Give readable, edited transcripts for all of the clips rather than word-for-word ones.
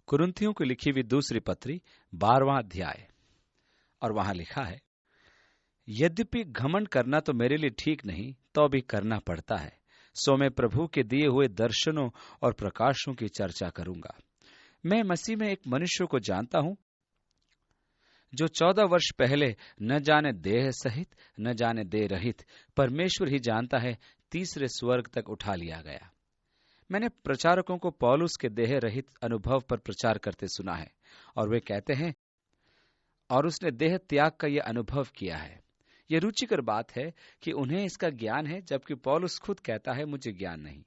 कुरिन्थियों को लिखी हुई दूसरी पत्री 12वां अध्याय। और वहां लिखा है, यद्यपि घमंड करना तो मेरे लिए ठीक नहीं, तो भी करना पड़ता है। सो मैं प्रभु के दिए हुए दर्शनों और प्रकाशों की चर्चा करूंगा। मैं मसीह में एक मनुष्य को जानता हूं जो 14 वर्ष पहले न जाने देह सहित न जाने देह रहित परमेश्वर ही जानता है तीसरे स्वर्ग तक उठा लिया गया। मैंने प्रचारकों को पौलुस के देह रहित अनुभव पर प्रचार करते सुना है, और वे कहते हैं और उसने देह त्याग का यह अनुभव किया है। यह रुचिकर बात है कि उन्हें इसका ज्ञान है, जबकि पौलुस खुद कहता है मुझे ज्ञान नहीं।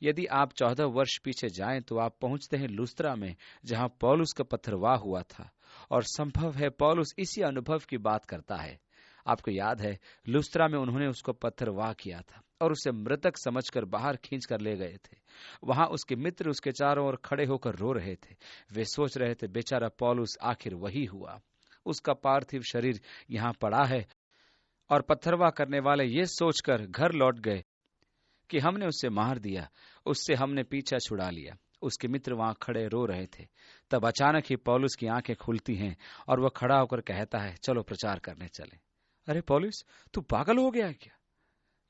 यदि आप 14 वर्ष पीछे जाएं तो आप पहुंचते हैं लुस्त्रा में, जहां पौलुस का पथरवाह हुआ था, और संभव है पौलुस इसी अनुभव की बात करता है। आपको याद है, लुस्त्रा में उन्होंने उसको पत्थरवाह किया था और उसे मृतक समझकर बाहर खींच कर ले गए थे। वहां उसके मित्र उसके चारों ओर खड़े होकर रो रहे थे। वे सोच रहे थे, बेचारा पौलुस आखिर वही हुआ, उसका पार्थिव शरीर यहाँ पड़ा है। और पत्थरवाह करने वाले ये सोचकर घर लौट गए कि हमने उसे मार दिया, उससे हमने पीछा छुड़ा लिया। उसके मित्र वहां खड़े रो रहे थे। तब अचानक ही पौलुस की आंखें खुलती हैं और वह खड़ा होकर कहता है, चलो प्रचार करने चले। अरे पौलुस, तू पागल हो गया है क्या?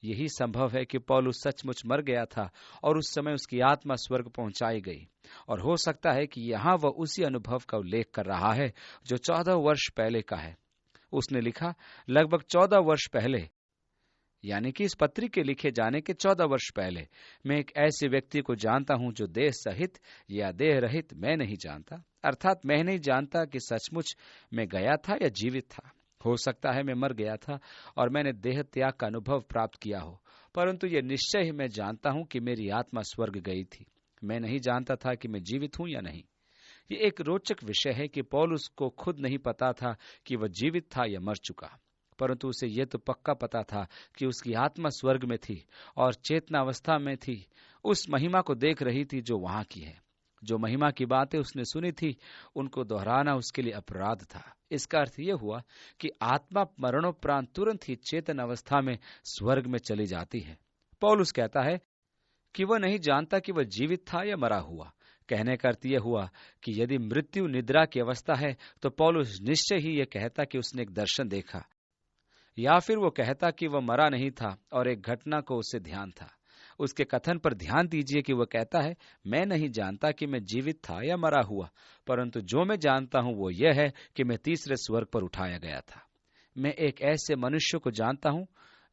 यही संभव है कि पौलुस सचमुच मर गया था और उस समय उसकी आत्मा स्वर्ग पहुंचाई गई। और हो सकता है कि यहां वह उसी अनुभव का उल्लेख कर रहा है जो 14 वर्ष पहले का है। उसने लिखा, लगभग 14 वर्ष पहले, यानी कि इस पत्री के लिखे जाने के 14 वर्ष पहले, मैं एक ऐसे व्यक्ति को जानता हूं जो देह सहित या देह रहित मैं नहीं जानता, अर्थात मैं नहीं जानता कि सचमुच मैं गया था या जीवित था। हो सकता है मैं मर गया था और मैंने देह त्याग का अनुभव प्राप्त किया हो, परंतु यह निश्चय ही मैं जानता हूं कि मेरी आत्मा स्वर्ग गई थी। मैं नहीं जानता था कि मैं जीवित हूं या नहीं। ये एक रोचक विषय है कि पौलुस को खुद नहीं पता था कि वह जीवित था या मर चुका, परंतु उसे यह तो पक्का पता था कि उसकी आत्मा स्वर्ग में थी और चेतनावस्था में थी, उस महिमा को देख रही थी जो वहां की है। जो महिमा की बातें उसने सुनी थी, उनको दोहराना उसके लिए अपराध था। इसका अर्थ यह हुआ कि आत्मा मरणोपरांत तुरंत ही चेतन अवस्था में स्वर्ग में चली जाती है। पौलुस कहता है कि वह नहीं जानता कि वह जीवित था या मरा हुआ। कहने का अर्थ यह हुआ कि यदि मृत्यु निद्रा की अवस्था है, तो पौलुस निश्चय ही यह कहता कि उसने एक दर्शन देखा, या फिर वो कहता कि वह मरा नहीं था और एक घटना को उसे ध्यान था। उसके कथन पर ध्यान दीजिए कि वह कहता है, मैं नहीं जानता कि मैं जीवित था या मरा हुआ, परंतु जो मैं जानता हूं वो यह है कि मैं तीसरे स्वर्ग पर उठाया गया था। मैं एक ऐसे मनुष्य को जानता हूं,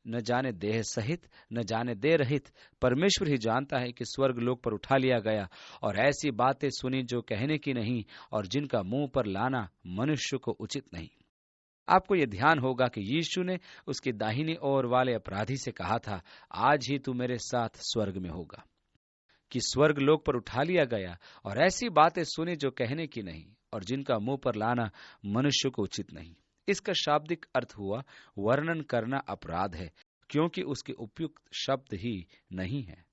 न जाने देह सहित न जाने देह रहित परमेश्वर ही जानता है कि स्वर्ग लोक पर उठा लिया गया, और ऐसी बातें सुनी जो कहने की नहीं और जिनका मुंह पर लाना मनुष्य को उचित नहीं। आपको यह ध्यान होगा कि यीशु ने उसकी दाहिनी ओर वाले अपराधी से कहा था, आज ही तू मेरे साथ स्वर्ग में होगा, कि स्वर्ग लोक पर उठा लिया गया और ऐसी बातें सुनी जो कहने की नहीं और जिनका मुंह पर लाना मनुष्य को उचित नहीं। इसका शाब्दिक अर्थ हुआ, वर्णन करना अपराध है, क्योंकि उसके उपयुक्त शब्द ही नहीं है।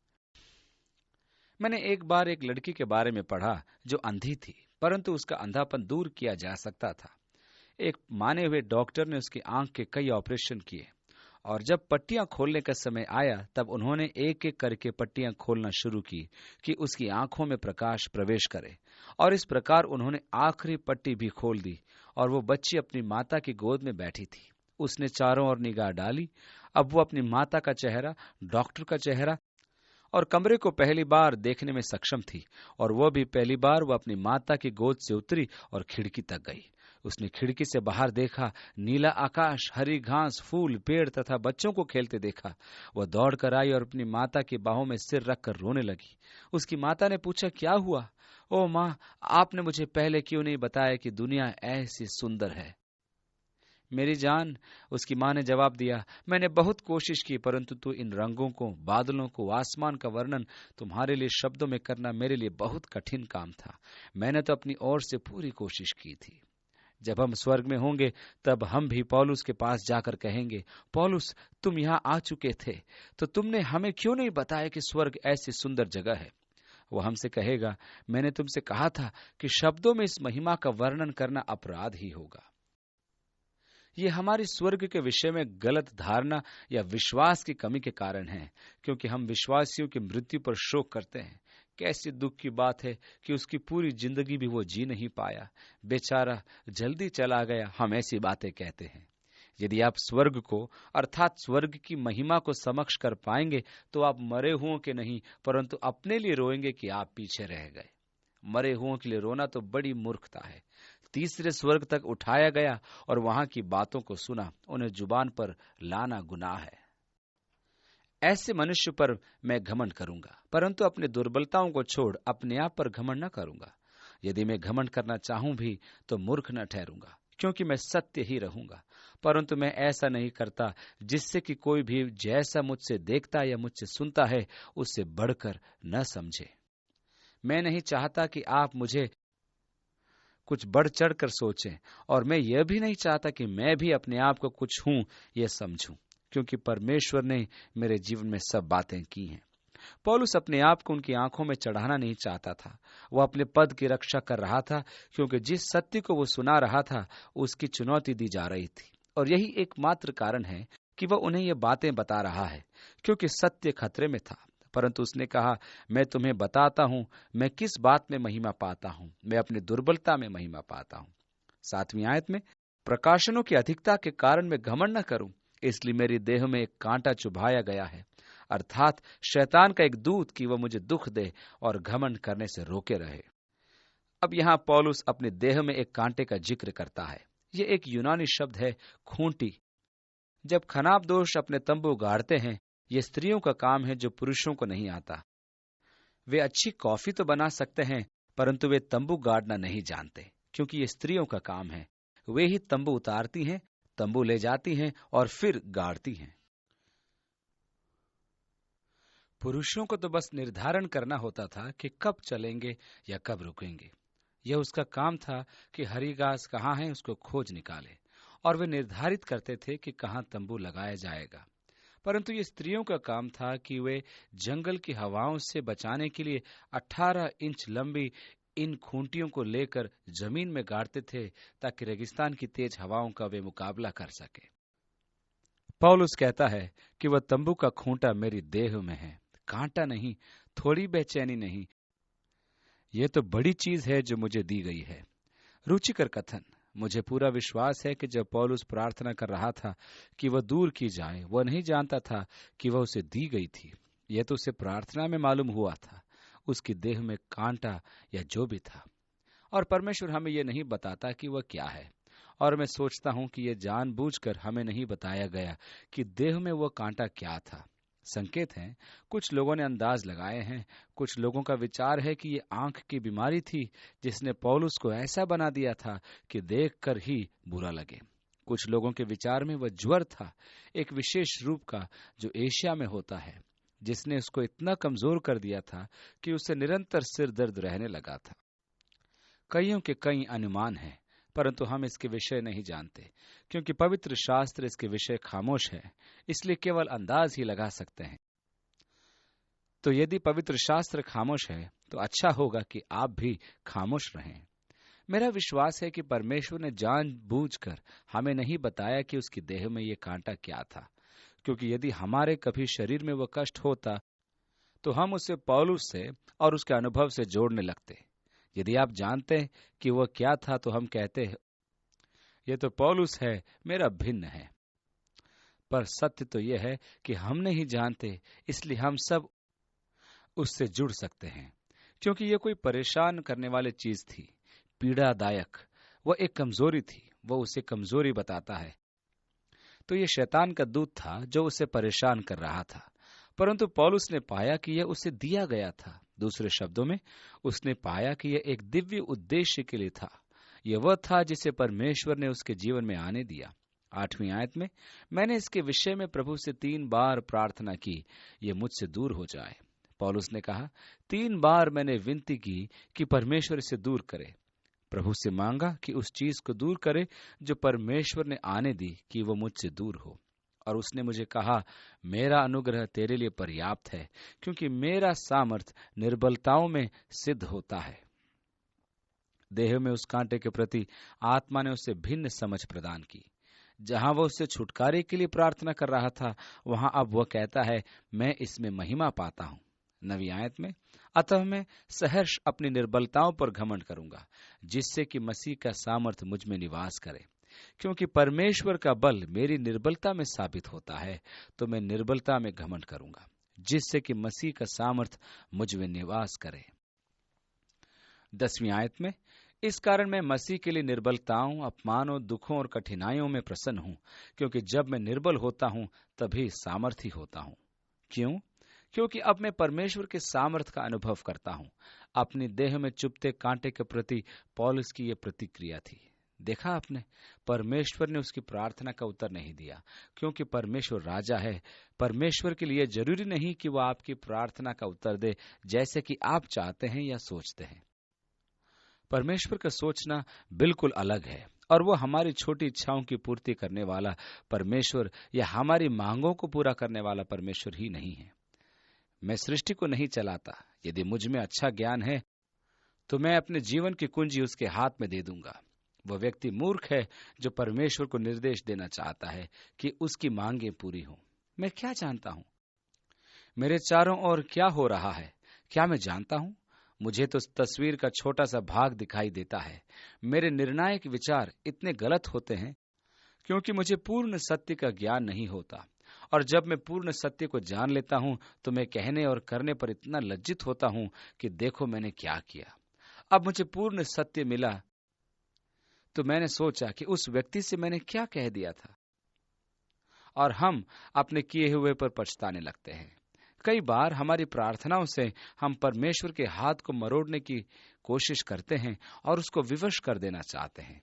मैंने एक बार एक लड़की के बारे में पढ़ा जो अंधी थी, परंतु उसका अंधापन दूर किया जा सकता था। एक माने हुए डॉक्टर ने उसकी आंख के कई ऑपरेशन किए, और जब पट्टियां खोलने का समय आया तब उन्होंने एक एक करके पट्टियां खोलना शुरू की कि उसकी आंखों में प्रकाश प्रवेश करे। और इस प्रकार उन्होंने आखिरी पट्टी भी खोल दी और वो बच्ची अपनी माता की गोद में बैठी थी। उसने चारों ओर निगाह डाली। अब वो अपनी माता का चेहरा, डॉक्टर का चेहरा और कमरे को पहली बार देखने में सक्षम थी, और वो भी पहली बार वो अपनी माता की गोद से उतरी और खिड़की तक गई। उसने खिड़की से बाहर देखा, नीला आकाश, हरी घास, फूल, पेड़ तथा बच्चों को खेलते देखा। वह दौड़ कर आई और अपनी माता की बाहों में सिर रखकर रोने लगी। उसकी माता ने पूछा, क्या हुआ? ओ माँ, आपने मुझे पहले क्यों नहीं बताया कि दुनिया ऐसी सुंदर है? मेरी जान, उसकी माँ ने जवाब दिया, मैंने बहुत कोशिश की, परंतु तू इन रंगों को, बादलों को, आसमान का वर्णन तुम्हारे लिए शब्दों में करना मेरे लिए बहुत कठिन काम था। मैंने तो अपनी ओर से पूरी कोशिश की थी। जब हम स्वर्ग में होंगे तब हम भी पौलुस के पास जाकर कहेंगे, पौलुस, तुम यहाँ आ चुके थे, तो तुमने हमें क्यों नहीं बताया कि स्वर्ग ऐसी सुंदर जगह है? वो हमसे कहेगा, मैंने तुमसे कहा था कि शब्दों में इस महिमा का वर्णन करना अपराध ही होगा। ये हमारी स्वर्ग के विषय में गलत धारणा या विश्वास की कमी के कारण है, क्योंकि हम विश्वासियों की मृत्यु पर शोक करते हैं, कैसी दुख की बात है कि उसकी पूरी जिंदगी भी वो जी नहीं पाया, बेचारा जल्दी चला गया। हम ऐसी बातें कहते हैं। यदि आप स्वर्ग को अर्थात स्वर्ग की महिमा को समक्ष कर पाएंगे तो आप मरे हुओं के नहीं परंतु अपने लिए रोएंगे कि आप पीछे रह गए। मरे हुओं के लिए रोना तो बड़ी मूर्खता है। तीसरे स्वर्ग तक उठाया गया और वहां की बातों को सुना, उन्हें जुबान पर लाना गुनाह है। ऐसे मनुष्य पर मैं घमंड करूंगा, परंतु अपनी दुर्बलताओं को छोड़ अपने आप पर घमंड न करूंगा। यदि मैं घमंड करना चाहूं भी तो मूर्ख न ठहरूंगा, क्योंकि मैं सत्य ही रहूंगा। परंतु मैं ऐसा नहीं करता जिससे कि कोई भी जैसा मुझसे देखता या मुझसे सुनता है उससे बढ़कर न समझे। मैं नहीं चाहता कि आप मुझे कुछ बढ़ चढ़ कर सोचें, और मैं यह भी नहीं चाहता कि मैं भी अपने आप को कुछ हूं यह समझूं, क्योंकि परमेश्वर ने मेरे जीवन में सब बातें की हैं। पौलुस अपने आप को उनकी आंखों में चढ़ाना नहीं चाहता था। वह अपने पद की रक्षा कर रहा था, क्योंकि जिस सत्य को वो सुना रहा था उसकी चुनौती दी जा रही थी, और यही एकमात्र कारण है कि वह उन्हें ये बातें बता रहा है, क्योंकि सत्य खतरे में था। परंतु उसने कहा, मैं तुम्हें बताता हूं मैं किस बात में महिमा पाता हूं, मैं अपनी दुर्बलता में महिमा पाता हूं। 7वीं आयत में, प्रकाशनों की अधिकता के कारण मैं घमंड न करूं, इसलिए मेरी देह में एक कांटा चुभाया गया है, अर्थात शैतान का एक दूत कि वह मुझे दुख दे और घमंड करने से रोके रहे। अब यहाँ पौलुस अपने देह में एक कांटे का जिक्र करता है। यह एक यूनानी शब्द है, खूंटी। जब खनाबदोश अपने तंबू गाड़ते हैं, यह स्त्रियों का काम है जो पुरुषों को नहीं आता। वे अच्छी कॉफी तो बना सकते हैं, परंतु वे तंबू गाड़ना नहीं जानते, क्योंकि ये स्त्रियों का काम है। वे ही तंबू उतारती हैं, तंबू ले जाती हैं और फिर गाड़ती हैं। पुरुषों को तो बस निर्धारण करना होता था कि कब चलेंगे या कब रुकेंगे। यह उसका काम था कि हरी घास कहाँ है उसको खोज निकाले, और वे निर्धारित करते थे कि कहाँ तंबू लगाया जाएगा। परंतु ये स्त्रियों का काम था कि वे जंगल की हवाओं से बचाने के लिए 18 इंच लंबी इन खूंटियों को लेकर जमीन में गाड़ते थे, ताकि रेगिस्तान की तेज हवाओं का वे मुकाबला कर सके। पौलुस कहता है कि वह तंबू का खूंटा मेरी देह में है, कांटा नहीं, थोड़ी बेचैनी नहीं, यह तो बड़ी चीज है जो मुझे दी गई है। रुचिकर कथन। मुझे पूरा विश्वास है कि जब पौलुस प्रार्थना कर रहा था कि वह दूर की जाए, वह नहीं जानता था कि वह उसे दी गई थी। यह तो उसे प्रार्थना में मालूम हुआ था, उसकी देह में कांटा या जो भी था, और परमेश्वर हमें यह नहीं बताता कि वह क्या है। और मैं सोचता हूं कि यह जानबूझकर हमें नहीं बताया गया कि देह में वह कांटा क्या था। संकेत हैं, कुछ लोगों ने अंदाज लगाए हैं। कुछ लोगों का विचार है कि ये आंख की बीमारी थी जिसने पौलुस को ऐसा बना दिया था कि देखकर ही बुरा लगे। कुछ लोगों के विचार में वह ज्वर था, एक विशेष रूप का जो एशिया में होता है, जिसने उसको इतना कमजोर कर दिया था कि उसे निरंतर सिर दर्द रहने लगा था। कईयों के कई अनुमान हैं, परंतु हम इसके विषय नहीं जानते, क्योंकि पवित्र शास्त्र इसके विषय खामोश है, इसलिए केवल अंदाज ही लगा सकते हैं। तो यदि पवित्र शास्त्र खामोश है तो अच्छा होगा कि आप भी खामोश रहें। मेरा विश्वास है कि परमेश्वर ने जानबूझकर हमें नहीं बताया कि उसकी देह में ये कांटा क्या था, क्योंकि यदि हमारे कभी शरीर में वह कष्ट होता तो हम उसे पौलुस से और उसके अनुभव से जोड़ने लगते। यदि आप जानते कि वह क्या था तो हम कहते हैं, यह तो पौलुस है, मेरा भिन्न है। पर सत्य तो यह है कि हम नहीं जानते, इसलिए हम सब उससे जुड़ सकते हैं, क्योंकि यह कोई परेशान करने वाली चीज थी, पीड़ादायक। वह एक कमजोरी थी, वह उसे कमजोरी बताता है। तो यह शैतान का दूत था जो उसे परेशान कर रहा था, परंतु पौलुस ने पाया कि यह उसे दिया गया था। दूसरे शब्दों में, उसने पाया कि यह एक दिव्य उद्देश्य के लिए था। यह वह था जिसे परमेश्वर ने उसके जीवन में आने दिया। 8वीं आयत में, मैंने इसके विषय में प्रभु से 3 बार प्रार्थना की, यह मुझसे दूर हो जाए। पौलुस ने कहा, 3 बार मैंने विनती की कि परमेश्वर इसे दूर करे। प्रभु से मांगा कि उस चीज को दूर करे जो परमेश्वर ने आने दी कि वो मुझसे दूर हो। और उसने मुझे कहा, मेरा अनुग्रह तेरे लिए पर्याप्त है, क्योंकि मेरा सामर्थ निर्बलताओं में सिद्ध होता है। देह में उस कांटे के प्रति आत्मा ने उसे भिन्न समझ प्रदान की। जहां वह उससे छुटकारे के लिए प्रार्थना कर रहा था, वहां अब वह कहता है, मैं इसमें महिमा पाता हूं। 9वीं आयत में, अतः मैं सहर्ष अपनी निर्बलताओं पर घमंड करूंगा, जिससे कि मसीह का सामर्थ्य मुझ में निवास करे। क्योंकि परमेश्वर का बल मेरी निर्बलता में साबित होता है, तो मैं निर्बलता में घमंड करूंगा, जिससे कि मसीह का सामर्थ्य मुझ में निवास करे। 10वीं आयत में, इस कारण मैं मसीह के लिए निर्बलताओं, अपमानों, दुखों और कठिनाइयों में प्रसन्न हूं, क्योंकि जब मैं निर्बल होता हूं तभी सामर्थी होता हूं। क्यों? क्योंकि अब मैं परमेश्वर के सामर्थ का अनुभव करता हूं। अपनी देह में चुभते कांटे के प्रति पौलुस की यह प्रतिक्रिया थी। देखा आपने, परमेश्वर ने उसकी प्रार्थना का उत्तर नहीं दिया, क्योंकि परमेश्वर राजा है। परमेश्वर के लिए जरूरी नहीं कि वह आपकी प्रार्थना का उत्तर दे जैसे कि आप चाहते हैं या सोचते हैं। परमेश्वर का सोचना बिल्कुल अलग है, और वो हमारी छोटी इच्छाओं की पूर्ति करने वाला परमेश्वर या हमारी मांगों को पूरा करने वाला परमेश्वर ही नहीं है। मैं सृष्टि को नहीं चलाता। यदि मुझ में अच्छा ज्ञान है तो मैं अपने जीवन की कुंजी उसके हाथ में दे दूंगा। वह व्यक्ति मूर्ख है जो परमेश्वर को निर्देश देना चाहता है कि उसकी मांगें पूरी हों। मैं क्या जानता हूं? मेरे चारों ओर क्या हो रहा है, क्या मैं जानता हूं? मुझे तो तस्वीर का छोटा सा भाग दिखाई देता है। मेरे निर्णायक विचार इतने गलत होते हैं क्योंकि मुझे पूर्ण सत्य का ज्ञान नहीं होता, और जब मैं पूर्ण सत्य को जान लेता हूं तो मैं कहने और करने पर इतना लज्जित होता हूं कि देखो मैंने क्या किया। अब मुझे पूर्ण सत्य मिला तो मैंने सोचा कि उस व्यक्ति से मैंने क्या कह दिया था, और हम अपने किए हुए पर पछताने लगते हैं। कई बार हमारी प्रार्थनाओं से हम परमेश्वर के हाथ को मरोड़ने की कोशिश करते हैं और उसको विवश कर देना चाहते हैं।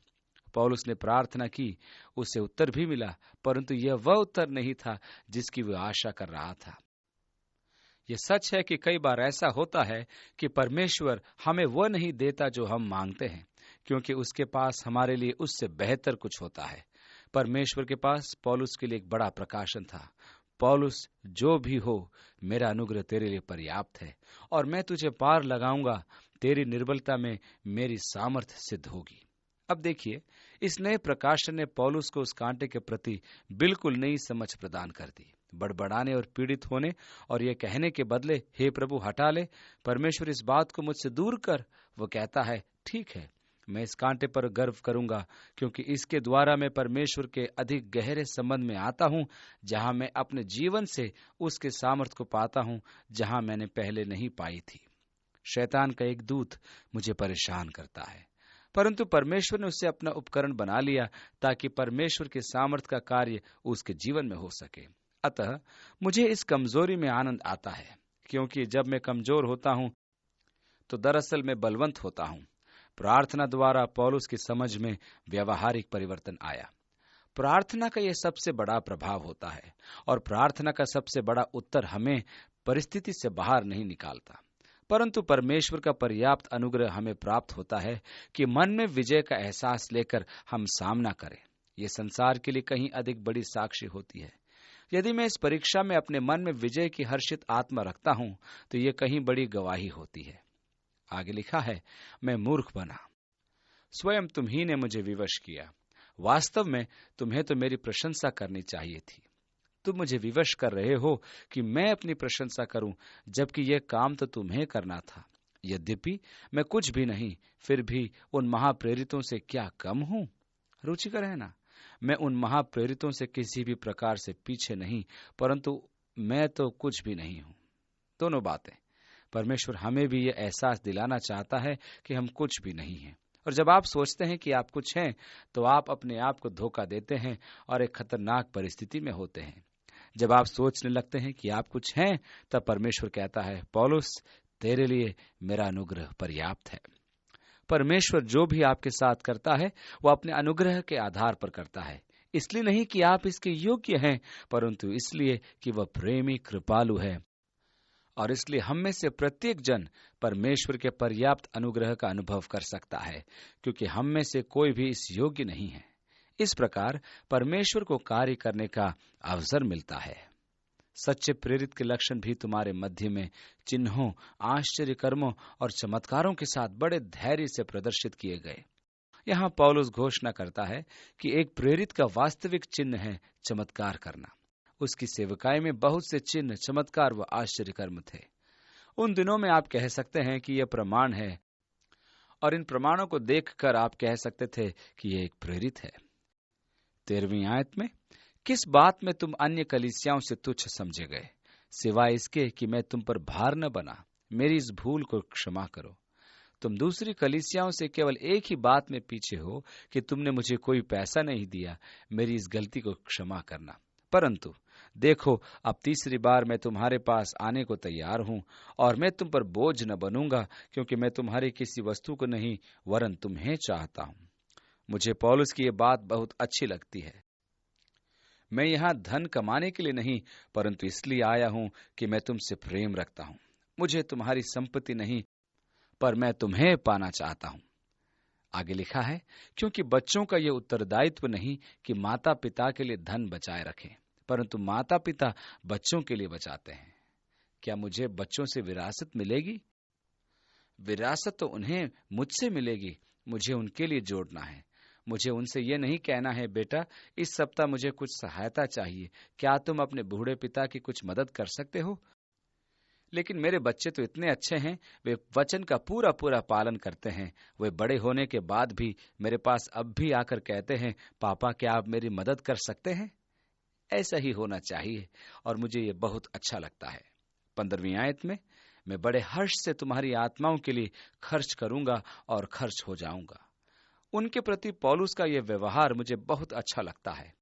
पौलुस ने प्रार्थना की, उसे उत्तर भी मिला, परंतु यह वह उत्तर नहीं था जिसकी वह आशा कर रहा था। यह सच है कि कई बार ऐसा होता है कि परमेश्वर हमें वह नहीं देता जो हम मांगते हैं, क्योंकि उसके पास हमारे लिए उससे बेहतर कुछ होता है। परमेश्वर के पास पौलुस के लिए एक बड़ा प्रकाशन था। पौलुस, जो भी हो, मेरा अनुग्रह तेरे लिए पर्याप्त है, और मैं तुझे पार लगाऊंगा। तेरी निर्बलता में मेरी सामर्थ सिद्ध होगी। अब देखिए, इस नए प्रकाशन ने पौलुस को उस कांटे के प्रति बिल्कुल नई समझ प्रदान कर दी। बड़बड़ाने और पीड़ित होने और ये कहने के बदले, हे प्रभु हटा ले, परमेश्वर इस बात को मुझसे दूर कर, वो कहता है, ठीक है, मैं इस कांटे पर गर्व करूंगा, क्योंकि इसके द्वारा मैं परमेश्वर के अधिक गहरे संबंध में आता हूं, जहां मैं अपने जीवन से उसके सामर्थ को पाता हूं, जहां मैंने पहले नहीं पाई थी। शैतान का एक दूत मुझे परेशान करता है, परंतु परमेश्वर ने उसे अपना उपकरण बना लिया ताकि परमेश्वर के सामर्थ का कार्य उसके जीवन में हो सके। अतः मुझे इस कमजोरी में आनंद आता है, क्योंकि जब मैं कमजोर होता हूं तो दरअसल मैं बलवंत होता हूं। प्रार्थना द्वारा पौलुस की समझ में व्यवहारिक परिवर्तन आया। प्रार्थना का यह सबसे बड़ा प्रभाव होता है, और प्रार्थना का सबसे बड़ा उत्तर हमें परिस्थिति से बाहर नहीं निकालता, परंतु परमेश्वर का पर्याप्त अनुग्रह हमें प्राप्त होता है कि मन में विजय का एहसास लेकर हम सामना करें। यह संसार के लिए कहीं अधिक बड़ी साक्षी होती है। यदि मैं इस परीक्षा में अपने मन में विजय की हर्षित आत्मा रखता हूं तो यह कहीं बड़ी गवाही होती है। आगे लिखा है, मैं मूर्ख बना, स्वयं तुम्ही ने मुझे विवश किया। वास्तव में तुम्हें तो मेरी प्रशंसा करनी चाहिए थी। तुम मुझे विवश कर रहे हो कि मैं अपनी प्रशंसा करूं, जबकि यह काम तो तुम्हें करना था। यद्यपि मैं कुछ भी नहीं, फिर भी उन महाप्रेरितों से क्या कम हूं? रुचिकर है ना? मैं उन महाप्रेरितों से किसी भी प्रकार से पीछे नहीं, परंतु मैं तो कुछ भी नहीं हूं। दोनों बातें। परमेश्वर हमें भी यह एहसास दिलाना चाहता है कि हम कुछ भी नहीं हैं, और जब आप सोचते हैं कि आप कुछ हैं तो आप अपने आप को धोखा देते हैं और एक खतरनाक परिस्थिति में होते हैं। जब आप सोचने लगते हैं कि आप कुछ हैं, तब परमेश्वर कहता है, पौलुस, तेरे लिए मेरा अनुग्रह पर्याप्त है। परमेश्वर जो भी आपके साथ करता है वो अपने अनुग्रह के आधार पर करता है, इसलिए नहीं कि आप इसके योग्य हैं, परंतु इसलिए कि वह प्रेमी कृपालु है, और इसलिए हम में से प्रत्येक जन परमेश्वर के पर्याप्त अनुग्रह का अनुभव कर सकता है, क्योंकि हम में से कोई भी इस योग्य नहीं है। इस प्रकार परमेश्वर को कार्य करने का अवसर मिलता है। सच्चे प्रेरित के लक्षण भी तुम्हारे मध्य में चिन्हों, आश्चर्य कर्मों और चमत्कारों के साथ बड़े धैर्य से प्रदर्शित किए गए। यहाँ पौलुस घोषणा करता है कि एक प्रेरित का वास्तविक चिन्ह है चमत्कार करना। उसकी सेवकाई में बहुत से चिन्ह, चमत्कार व आश्चर्य कर्म थे। उन दिनों में आप कह सकते हैं कि यह प्रमाण है, और इन प्रमाणों को देखकर आप कह सकते थे कि यह एक प्रेरित है। 13वीं आयत में, किस बात में तुम अन्य कलीसियाओं से तुच्छ समझे गए, सिवाय इसके कि मैं तुम पर भार न बना, मेरी इस भूल को क्षमा करो। तुम दूसरी कलीसियाओं से केवल एक ही बात में पीछे हो कि तुमने मुझे कोई पैसा नहीं दिया, मेरी इस गलती को क्षमा करना। परंतु देखो, अब तीसरी बार मैं तुम्हारे पास आने को तैयार हूं, और मैं तुम पर बोझ न बनूंगा, क्योंकि मैं तुम्हारी किसी वस्तु को नहीं वरन तुम्हें चाहता हूं। मुझे पौलुस की यह बात बहुत अच्छी लगती है। मैं यहां धन कमाने के लिए नहीं, परंतु इसलिए आया हूं कि मैं तुमसे प्रेम रखता हूं। मुझे तुम्हारी संपत्ति नहीं, पर मैं तुम्हें पाना चाहता हूं। आगे लिखा है, क्योंकि बच्चों का यह उत्तरदायित्व नहीं कि माता पिता के लिए धन बचाए रखें, परंतु माता पिता बच्चों के लिए बचाते हैं। क्या मुझे बच्चों से विरासत मिलेगी? विरासत तो उन्हें मुझसे मिलेगी, मुझे उनके लिए जोड़ना है। मुझे उनसे यह नहीं कहना है, बेटा इस सप्ताह मुझे कुछ सहायता चाहिए, क्या तुम अपने बूढ़े पिता की कुछ मदद कर सकते हो? लेकिन मेरे बच्चे तो इतने अच्छे हैं, वे वचन का पूरा पूरा पालन करते हैं। वे बड़े होने के बाद भी मेरे पास अब भी आकर कहते हैं, पापा क्या आप मेरी मदद कर सकते हैं? ऐसा ही होना चाहिए, और मुझे ये बहुत अच्छा लगता है। 15वीं आयत में, मैं बड़े हर्ष से तुम्हारी आत्माओं के लिए खर्च करूंगा और खर्च हो जाऊंगा। उनके प्रति पौलुस का यह व्यवहार मुझे बहुत अच्छा लगता है।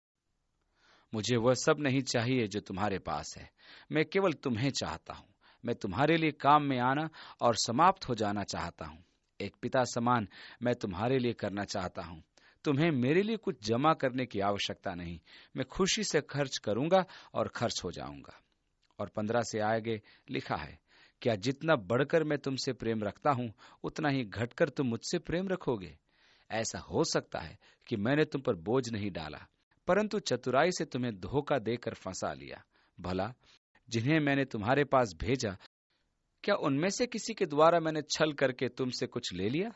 मुझे वह सब नहीं चाहिए जो तुम्हारे पास है, मैं केवल तुम्हें चाहता हूं। मैं तुम्हारे लिए काम में आना और समाप्त हो जाना चाहता हूं। एक पिता समान मैं तुम्हारे लिए करना चाहता हूं। तुम्हें मेरे लिए कुछ जमा करने की आवश्यकता नहीं, मैं खुशी से खर्च करूंगा और खर्च हो जाऊंगा। और 15 से आगे लिखा है, क्या जितना बढ़कर मैं तुमसे प्रेम रखता हूं, उतना ही घटकर तुम मुझसे प्रेम रखोगे? ऐसा हो सकता है कि मैंने तुम पर बोझ नहीं डाला, परंतु चतुराई से तुम्हें धोखा देकर फंसा लिया। भला जिन्हें मैंने तुम्हारे पास भेजा, क्या उनमें से किसी के द्वारा मैंने छल करके तुमसे कुछ ले लिया?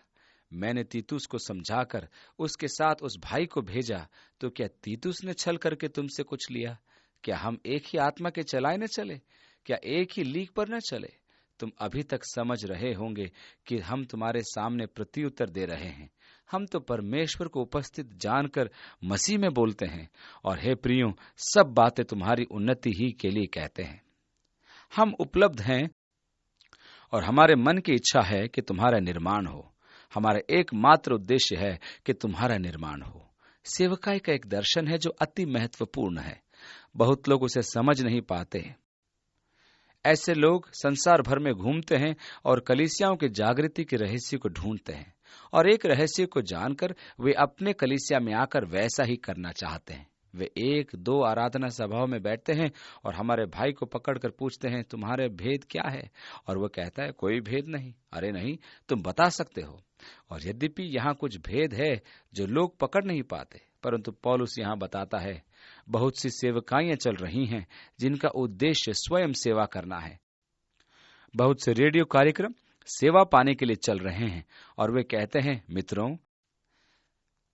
मैंने तीतुस को समझाकर उसके साथ उस भाई को भेजा, तो क्या तीतुस ने छल करके तुमसे कुछ लिया? क्या हम एक ही आत्मा के चलाए न चले? क्या एक ही लीक पर न चले? तुम अभी तक समझ रहे होंगे कि हम तुम्हारे सामने प्रत्युत्तर दे रहे हैं। हम तो परमेश्वर को उपस्थित जानकर मसीह में बोलते हैं, और हे प्रियो, सब बातें तुम्हारी उन्नति ही के लिए कहते हैं। हम उपलब्ध हैं, और हमारे मन की इच्छा है कि तुम्हारा निर्माण हो। हमारा एकमात्र उद्देश्य है कि तुम्हारा निर्माण हो। सेवकाई का एक दर्शन है जो अति महत्वपूर्ण है। बहुत लोग उसे समझ नहीं पाते। ऐसे लोग संसार भर में घूमते हैं और कलीसियाओं के जागृति के रहस्य को ढूंढते हैं, और एक रहस्य को जानकर वे अपने कलीसिया में आकर वैसा ही करना चाहते हैं। वे 1-2 आराधना सभाओं में बैठते हैं और हमारे भाई को पकड़कर पूछते हैं, तुम्हारे भेद क्या है? और वो कहता है, कोई भेद नहीं। अरे नहीं, तुम बता सकते हो। और यद्यपि यहाँ कुछ भेद है जो लोग पकड़ नहीं पाते, परंतु पौलुस यहाँ बताता है, बहुत सी सेवकाइयां चल रही हैं जिनका उद्देश्य स्वयं सेवा करना है। बहुत से रेडियो कार्यक्रम सेवा पाने के लिए चल रहे हैं, और वे कहते हैं, मित्रों,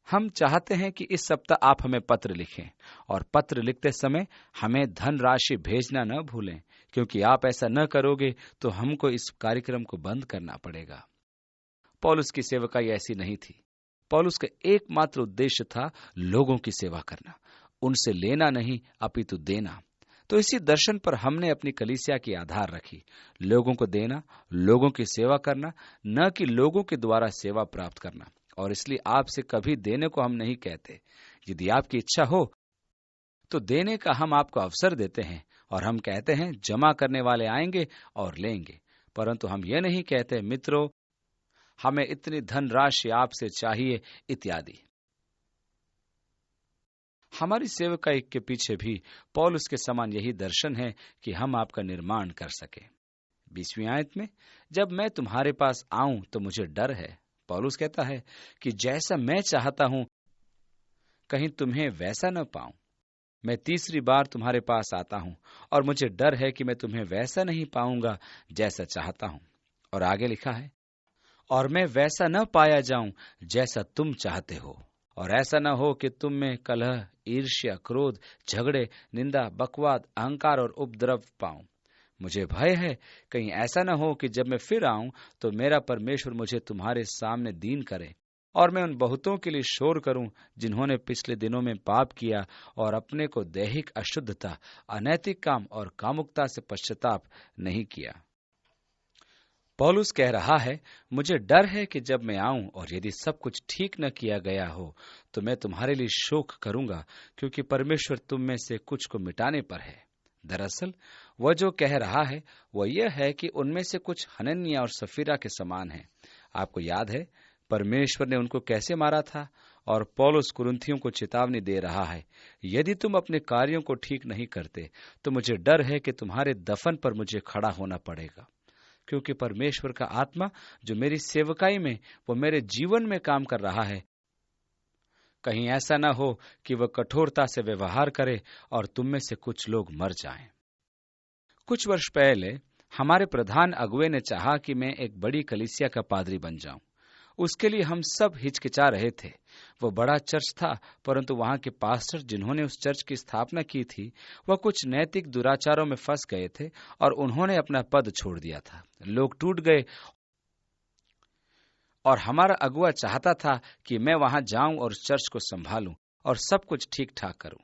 हम चाहते हैं कि इस सप्ताह आप हमें पत्र लिखें, और पत्र लिखते समय हमें धनराशि भेजना न भूलें, क्योंकि आप ऐसा न करोगे तो हमको इस कार्यक्रम को बंद करना पड़ेगा। पौलुस की सेवकाई ऐसी नहीं थी। पौलुस का एकमात्र उद्देश्य था लोगों की सेवा करना, उनसे लेना नहीं अपितु देना। तो इसी दर्शन पर हमने अपनी कलीसिया की आधार रखी, लोगों को देना, लोगों की सेवा करना, न कि लोगों के द्वारा सेवा प्राप्त करना। और इसलिए आपसे कभी देने को हम नहीं कहते। यदि आपकी इच्छा हो तो देने का हम आपको अवसर देते हैं, और हम कहते हैं जमा करने वाले आएंगे और लेंगे, परंतु हम ये नहीं कहते, मित्रों, हमें इतनी धनराशि आपसे चाहिए इत्यादि। हमारी सेवकाई के पीछे भी पौलुस के समान यही दर्शन है कि हम आपका निर्माण कर सके। 20वीं आयत में, जब मैं तुम्हारे पास आऊं तो मुझे डर है। पौलुस कहता है कि जैसा मैं चाहता हूं कहीं तुम्हें वैसा न पाऊं। मैं तीसरी बार तुम्हारे पास आता हूं, और मुझे डर है कि मैं तुम्हें वैसा नहीं पाऊंगा जैसा चाहता हूं। और आगे लिखा है, और मैं वैसा न पाया जाऊं जैसा तुम चाहते हो, और ऐसा न हो कि तुम में कलह, ईर्ष्या, क्रोध, झगड़े, निंदा, बकवाद, अहंकार और उपद्रव पाऊं। मुझे भय है कहीं ऐसा न हो कि जब मैं फिर आऊं तो मेरा परमेश्वर मुझे तुम्हारे सामने दीन करे और मैं उन बहुतों के लिए शोर करूं जिन्होंने पिछले दिनों में पाप किया और अपने को दैहिक अशुद्धता, अनैतिक काम और कामुकता से पश्चाताप नहीं किया। पौलुस कह रहा है, मुझे डर है कि जब मैं आऊं और यदि सब कुछ ठीक न किया गया हो तो मैं तुम्हारे लिए शोक करूंगा, क्योंकि परमेश्वर तुम में से कुछ को मिटाने पर है। दरअसल वह जो कह रहा है वह यह है कि उनमें से कुछ हनन्याह और सफीरा के समान हैं। आपको याद है परमेश्वर ने उनको कैसे मारा था, और पौलुस कुरिन्थियों को चेतावनी दे रहा है, यदि तुम अपने कार्यों को ठीक नहीं करते तो मुझे डर है कि तुम्हारे दफन पर मुझे खड़ा होना पड़ेगा, क्योंकि परमेश्वर का आत्मा जो मेरी सेवकाई में, वो मेरे जीवन में काम कर रहा है। कहीं ऐसा न हो कि वह कठोरता से व्यवहार करे और तुम में से कुछ लोग मर जाएं। कुछ वर्ष पहले हमारे प्रधान अगुवे ने चाहा कि मैं एक बड़ी कलीसिया का पादरी बन जाऊं। उसके लिए हम सब हिचकिचा रहे थे। वो बड़ा चर्च था, परंतु वहां के पास्टर जिन्होंने उस चर्च की स्थापना की थी वह कुछ नैतिक दुराचारों में फंस गए थे और उन्होंने अपना पद छोड़ दिया था। लोग टूट गए और हमारा अगुआ चाहता था कि मैं वहां जाऊं और चर्च को संभालूं और सब कुछ ठीक ठाक करूं।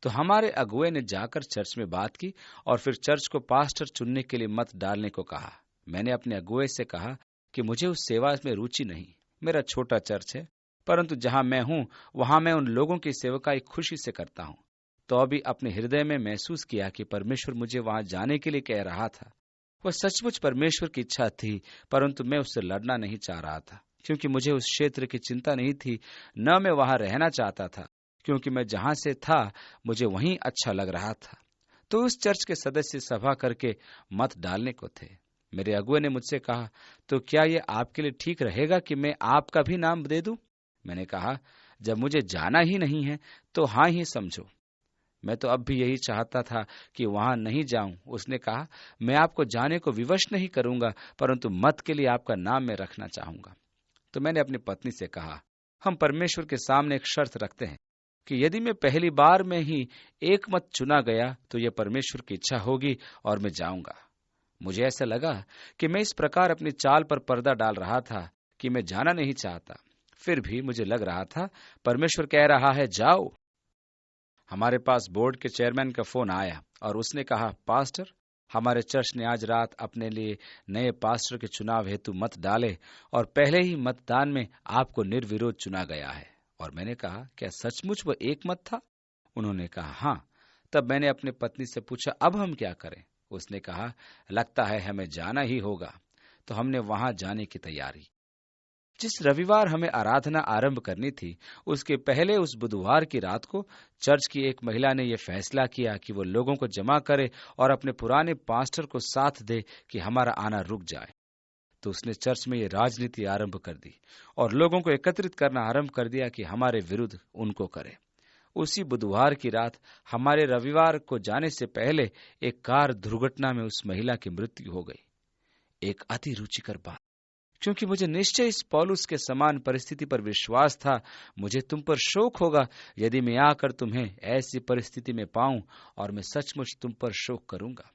तो हमारे अगुए ने जाकर चर्च में बात की और फिर चर्च को पास्टर चुनने के लिए मत डालने को कहा। मैंने अपने अगुए से कहा कि मुझे उस सेवा में रुचि नहीं। मेरा छोटा चर्च है, परंतु जहां मैं हूं वहां मैं उन लोगों की सेवकाई खुशी से करता हूं। तो अभी अपने हृदय में महसूस किया कि परमेश्वर मुझे वहां जाने के लिए कह रहा था। वह सचमुच परमेश्वर की इच्छा थी, परंतु मैं उससे लड़ना नहीं चाह रहा था, क्योंकि मुझे उस क्षेत्र की चिंता नहीं थी। न मैं वहां रहना चाहता था, क्योंकि मैं जहां से था मुझे वहीं अच्छा लग रहा था। तो उस चर्च के सदस्य सभा करके मत डालने को थे। मेरे अगुए ने मुझसे कहा, तो क्या ये आपके लिए ठीक रहेगा कि मैं आपका भी नाम दे दूं? मैंने कहा, जब मुझे जाना ही नहीं है तो हाँ ही समझो। मैं तो अब भी यही चाहता था कि वहां नहीं जाऊं। उसने कहा, मैं आपको जाने को विवश नहीं करूंगा, परंतु मत के लिए आपका नाम मैं रखना चाहूंगा। तो मैंने अपनी पत्नी से कहा, हम परमेश्वर के सामने एक शर्त रखते हैं कि यदि मैं पहली बार में ही एक मत चुना गया तो यह परमेश्वर की इच्छा होगी और मैं जाऊंगा। मुझे ऐसा लगा कि मैं इस प्रकार अपनी चाल पर पर्दा डाल रहा था कि मैं जाना नहीं चाहता। फिर भी मुझे लग रहा था परमेश्वर कह रहा है, जाओ। हमारे पास बोर्ड के चेयरमैन का फोन आया और उसने कहा, पास्टर, हमारे चर्च ने आज रात अपने लिए नए पास्टर के चुनाव हेतु मत डाले और पहले ही मतदान में आपको निर्विरोध चुना गया है। और मैंने कहा, क्या सचमुच वो एक मत था? उन्होंने कहा, हाँ। तब मैंने अपनी पत्नी से पूछा, अब हम क्या करें? उसने कहा, लगता है हमें जाना ही होगा। तो हमने वहां जाने की तैयारी। जिस रविवार हमें आराधना आरंभ करनी थी, उसके पहले उस बुधवार की रात को चर्च की एक महिला ने यह फैसला किया कि वो लोगों को जमा करे और अपने पुराने पास्टर को साथ दे कि हमारा आना रुक जाए। तो उसने चर्च में ये राजनीति आरंभ कर दी और लोगों को एकत्रित करना आरंभ कर दिया कि हमारे विरुद्ध उनको करे। उसी बुधवार की रात हमारे रविवार को जाने से पहले एक कार दुर्घटना में उस महिला की मृत्यु हो गई। एक अति रुचिकर बात, क्योंकि मुझे निश्चय इस पौलुस के समान परिस्थिति पर विश्वास था। मुझे तुम पर शोक होगा यदि मैं आकर तुम्हें ऐसी परिस्थिति में पाऊं, और मैं सचमुच तुम पर शोक करूंगा।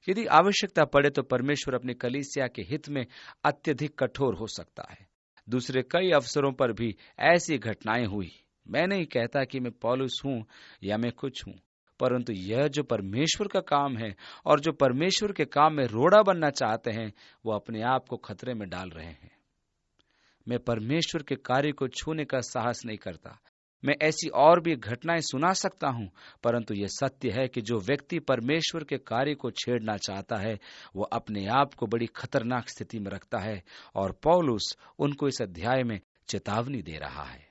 यदि आवश्यकता पड़े तो परमेश्वर अपनी कलीसिया के हित में अत्यधिक कठोर हो सकता है। दूसरे कई अवसरों पर भी ऐसी घटनाएं हुई। मैं नहीं कहता कि मैं पौलुस हूं या मैं कुछ हूं, परंतु यह जो परमेश्वर का काम है और जो परमेश्वर के काम में रोड़ा बनना चाहते हैं, वो अपने आप को खतरे में डाल रहे हैं। मैं परमेश्वर के कार्य को छूने का साहस नहीं करता। मैं ऐसी और भी घटनाएं सुना सकता हूं, परंतु यह सत्य है कि जो व्यक्ति परमेश्वर के कार्य को छेड़ना चाहता है, वो अपने आप को बड़ी खतरनाक स्थिति में रखता है, और पौलुस उनको इस अध्याय में चेतावनी दे रहा है।